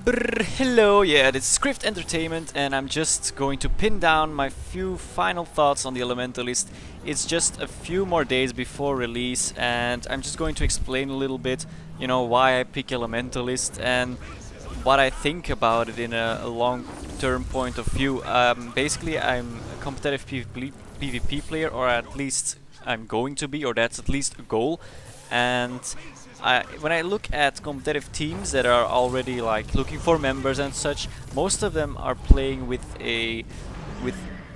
Hello, yeah, this is Script Entertainment, and I'm just going to pin down my few final thoughts on the Elementalist. It's just a few more days before release, and I'm just going to explain a little bit, why I pick Elementalist and what I think about it in a long-term point of view. Basically, I'm a competitive PvP player, or at least I'm going to be, or that's at least a goal. And when I look at competitive teams that are already like looking for members and such, most of them are playing with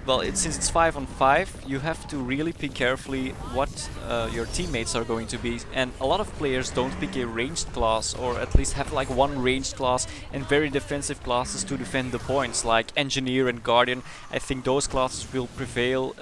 well, since it's 5 on 5, you have to really pick carefully what your teammates are going to be, and a lot of players don't pick a ranged class, or at least have like one ranged class and very defensive classes to defend the points, like Engineer and Guardian. I think those classes will prevail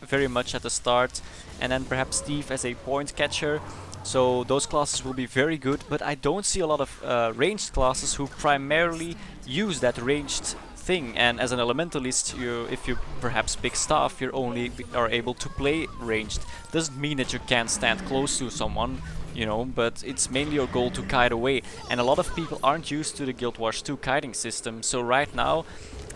very much at the start, and then perhaps Thief as a point catcher. So those classes will be very good, but I don't see a lot of ranged classes who primarily use that ranged thing. And as an Elementalist, if you perhaps pick Staff, you only are able to play ranged. Doesn't mean that you can't stand close to someone, but it's mainly your goal to kite away. And a lot of people aren't used to the Guild Wars 2 kiting system, so right now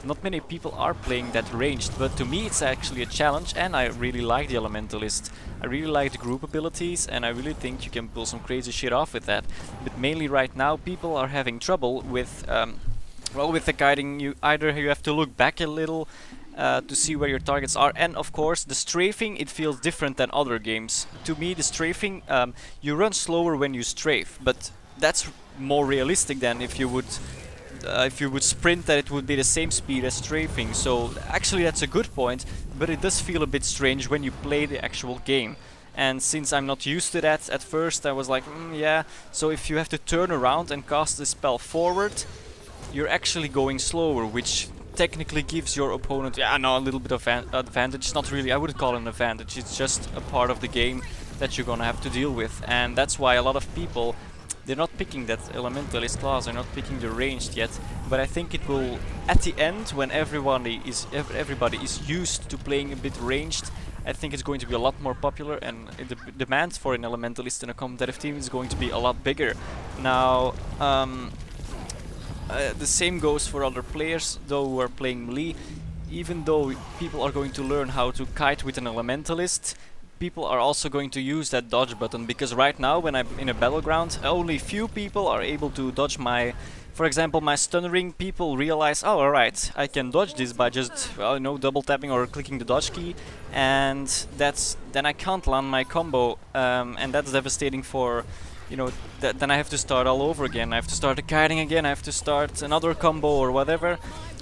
not many people are playing that ranged, but to me it's actually a challenge, and I really like the Elementalist. I really like the group abilities, and I really think you can pull some crazy shit off with that. But mainly right now people are having trouble with with the kiting. You have to look back a little to see where your targets are, and of course the strafing, it feels different than other games. To me the strafing, you run slower when you strafe, but that's more realistic than if you would sprint, that it would be the same speed as strafing. So actually that's a good point, but it does feel a bit strange when you play the actual game. And since I'm not used to that, at first I was like, yeah, so if you have to turn around and cast the spell forward, you're actually going slower, which technically gives your opponent, a little bit of advantage. Not really, I wouldn't call it an advantage, it's just a part of the game that you're gonna have to deal with. And that's why a lot of people, they're not picking that Elementalist class, they're not picking the ranged yet, but I think it will, at the end, when everybody is used to playing a bit ranged, I think it's going to be a lot more popular, and the demand for an Elementalist in a competitive team is going to be a lot bigger. Now, the same goes for other players, though, who are playing melee. Even though people are going to learn how to kite with an Elementalist, people are also going to use that dodge button, because right now when I'm in a battleground, only few people are able to dodge for example, my stun ring. People realize, oh, alright, I can dodge this by just, double tapping or clicking the dodge key, and then I can't land my combo, and that's devastating for, then I have to start all over again. I have to start the kiting again, I have to start another combo or whatever,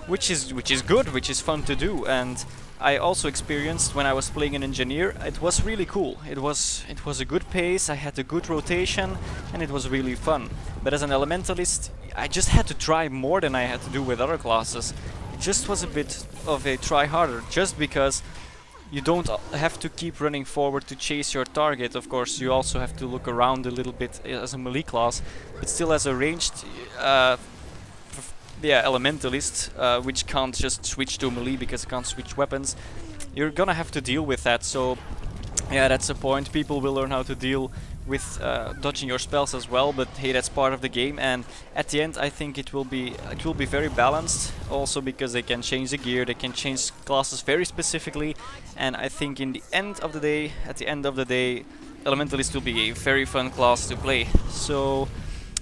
which is good, which is fun to do. And I also experienced when I was playing an Engineer, it was really cool. It was a good pace, I had a good rotation, and it was really fun. But as an Elementalist, I just had to try more than I had to do with other classes. It just was a bit of a try harder, just because you don't have to keep running forward to chase your target. Of course, you also have to look around a little bit as a melee class, but still as a ranged Elementalist, which can't just switch to melee because it can't switch weapons, you're gonna have to deal with that. So yeah, that's the point. People will learn how to deal with dodging your spells as well, but hey, that's part of the game. And at the end I think it will be very balanced, also because they can change the gear, they can change classes very specifically, and I think at the end of the day Elementalist will be a very fun class to play. So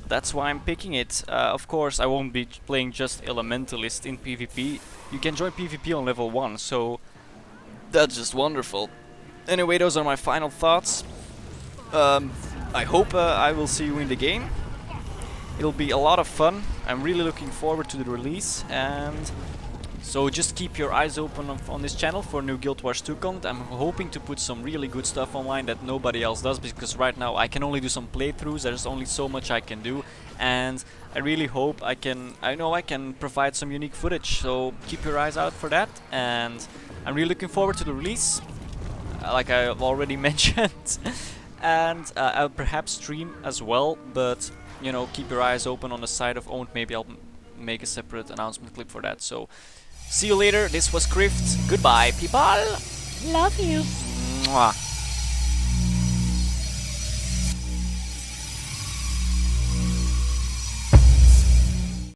that's why I'm picking it. Of course, I won't be playing just Elementalist in PvP. You can join PvP on level 1, so that's just wonderful. Anyway, those are my final thoughts. I hope I will see you in the game. It'll be a lot of fun. I'm really looking forward to the release, and so just keep your eyes open on this channel for new Guild Wars 2 content. I'm hoping to put some really good stuff online that nobody else does, because right now I can only do some playthroughs. There's only so much I can do, and I really hope I know I can provide some unique footage. So keep your eyes out for that, and I'm really looking forward to the release, like I already mentioned. And I'll perhaps stream as well, but keep your eyes open on the side of Owned. Maybe I'll make a separate announcement clip for that. So see you later. This was Crift. Goodbye, people. Love you. Mwah.